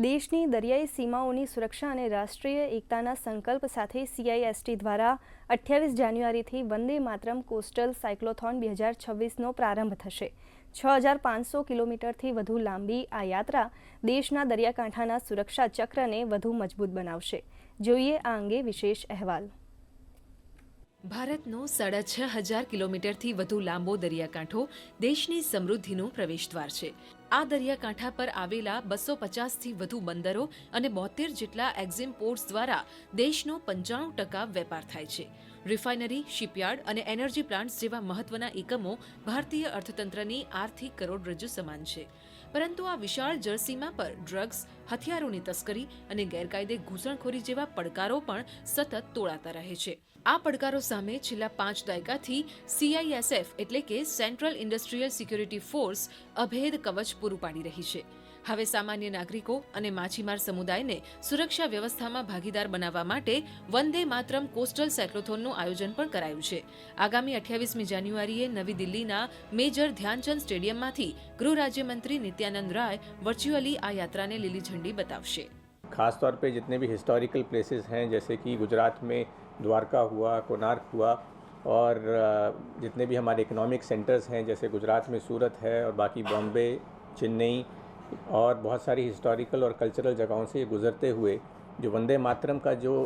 દેશની દરિયાઈ સીમાઓની સુરક્ષા અને રાષ્ટ્રીય એકતાના સંકલ્પ સાથે CIST દ્વારા 28 જાન્યુઆરીથી વંદે માતરમ કોસ્ટલ સાયક્લોથોન 2026નો પ્રારંભ થશે। 6500 કિલોમીટરથી વધુ લાંબી આ યાત્રા દેશના દરિયાકાંઠાના સુરક્ષા ચક્રને વધુ મજબૂત બનાવશે। જોઈએ આ અંગે વિશેષ અહેવાલ। ભારતનો 6500 કિલોમીટરથી વધુ લાંબો દરિયાકાંઠો દેશની સમૃદ્ધિનું પ્રવેશદ્વાર છે। આ દરિયાકાંઠા પર આવેલા 250થી વધુ બંદરો અને 72 જેટલા એક્ઝિમ પોર્ટ્સ દ્વારા દેશનો 95% વેપાર થાય છે। રિફાઇનરી, શિપયાર્ડ અને એનર્જી પ્લાન્ટ્સ જેવા મહત્વના એકમો ભારતીય અર્થતંત્રની આર્થિક કરોડરજ્જુ સમાન છે। પરંતુ આ વિશાળ જળસીમા પર ડ્રગ્સ, હથિયારોની તસ્કરી અને ગેરકાયદે ઘૂસણખોરી જેવા પડકારો પણ સતત તોળાતા રહે છે। આ પડકારો સામે છેલ્લા 5 દાયકાથી CISF એટલે કે સેન્ટ્રલ ઇન્ડસ્ટ્રીયલ સિક્યોરિટી ફોર્સ અભેદ કવચ પૂરું પાડી રહી છે। હવે સામાન્ય નાગરિકો અને માછીમાર સમુદાયને સુરક્ષા વ્યવસ્થામાં ભાગીદાર બનાવવા માટે વંદે માતરમ કોસ્ટલ સાયક્લોથોનનું આયોજન પણ કરાયું છે। આગામી 28મી જાન્યુઆરીએ નવી દિલ્હીના મેજર ધ્યાનચંદ સ્ટેડિયમમાંથી ગૃહ રાજ્યમંત્રી નિત્યાનંદ રાય વર્ચ્યુઅલી આ યાત્રાને લીલી ઝંડી बतावશે। खास तौर पे जितने भी हिस्टोरिकल प्लेसेस हैं, जैसे कि गुजरात में द्वारका हुआ, कोणार्क हुआ, और जितने भी हमारे इकोनॉमिक सेंटर्स हैं जैसे गुजरात में सूरत है और बाकी बॉम्बे, चेन्नई और बहुत सारी हिस्टोरिकल और कल्चरल जगहों से गुजरते हुए जो वंदे मातरम का जो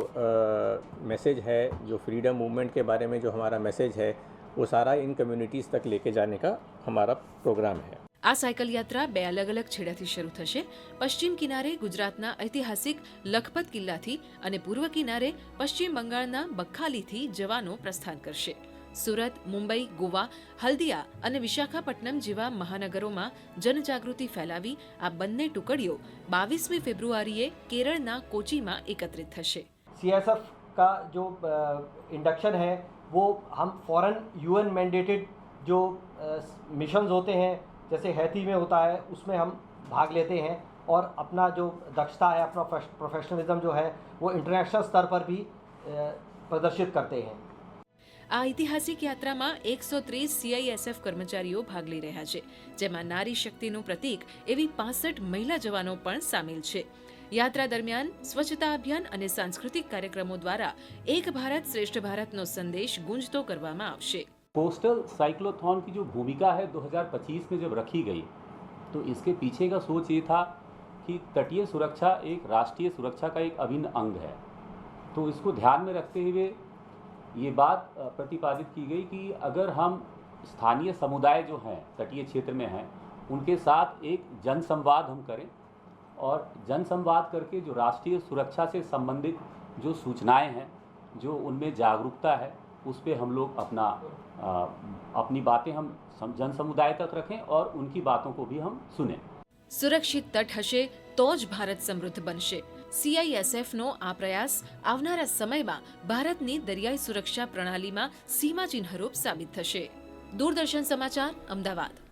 मैसेज है, जो फ्रीडम मूवमेंट के बारे में जो हमारा मैसेज है, वो सारा इन कम्युनिटीज़ तक लेके जाने का हमारा प्रोग्राम है। આ સાયકલ યાત્રા 2 અલગ અલગ છેડાથી શરૂ થશે। પશ્ચિમ કિનારે ગુજરાતના ઐતિહાસિક લખપત કિલ્લાથી અને પૂર્વ કિનારે પશ્ચિમ બંગાળના બખાલીથી જવાનો પ્રસ્થાન કરશે। સુરત, મુંબઈ, ગોવા, હલ્દિયા અને વિશાખાપટ્ટનમ જેવા મહાનગરોમાં જનજાગૃતિ ફેલાવી આ બંને ટુકડીઓ 22મી ફેબ્રુઆરીએ કેરળના કોચીમાં એકત્રિત થશે। CISF का जो इंडक्शन है वो हम फॉरेन UN मैंडेटेड जो मिशंस होते हैं, जैसे हैती में होता है, उसमें हम भाग लेते हैं और अपना जो दक्षता है, अपना प्रोफेशनलिज्म जो है वो इंटरनेशनल स्तर पर भी प्रदर्शित करते हैं। આ ઐતિહાસિક યાત્રામાં 130 CISF કર્મચારીઓ ભાગ લઈ રહ્યા છે, જેમાં નારી શક્તિનું પ્રતીક એવી 65 મહિલા જવાનો પણ સામેલ છે। યાત્રા દરમિયાન સ્વચ્છતા અભિયાન અને સાંસ્કૃતિક કાર્યક્રમો દ્વારા એક ભારત શ્રેષ્ઠ ભારતનો સંદેશ ગુંજતો કરવામાં આવશે। कोस्टल साइक्लोथॉन की जो भूमिका है 2025 में जब रखी गई तो इसके पीछे का सोच ये था कि तटीय सुरक्षा एक राष्ट्रीय सुरक्षा का एक अभिन्न अंग है। तो इसको ध्यान में रखते हुए ये बात प्रतिपादित की गई कि अगर हम स्थानीय समुदाय जो हैं तटीय क्षेत्र में हैं उनके साथ एक जनसंवाद हम करें और जनसंवाद करके जो राष्ट्रीय सुरक्षा से संबंधित जो सूचनाएं हैं, जो उनमें जागरूकता है, उस पर हम लोग अपनी बातें हम जन समुदाय तक रखें और उनकी बातों को भी हम सुने। સુરક્ષિત તટ હશે તો જ ભારત સમૃદ્ધ બનશે। CISFનો આ પ્રયાસ આવનારા સમયમાં ભારતની દરિયાઈ સુરક્ષા પ્રણાલીમાં સીમાચિહ્નરૂપ સાબિત થશે। દૂરદર્શન સમાચાર, અમદાવાદ।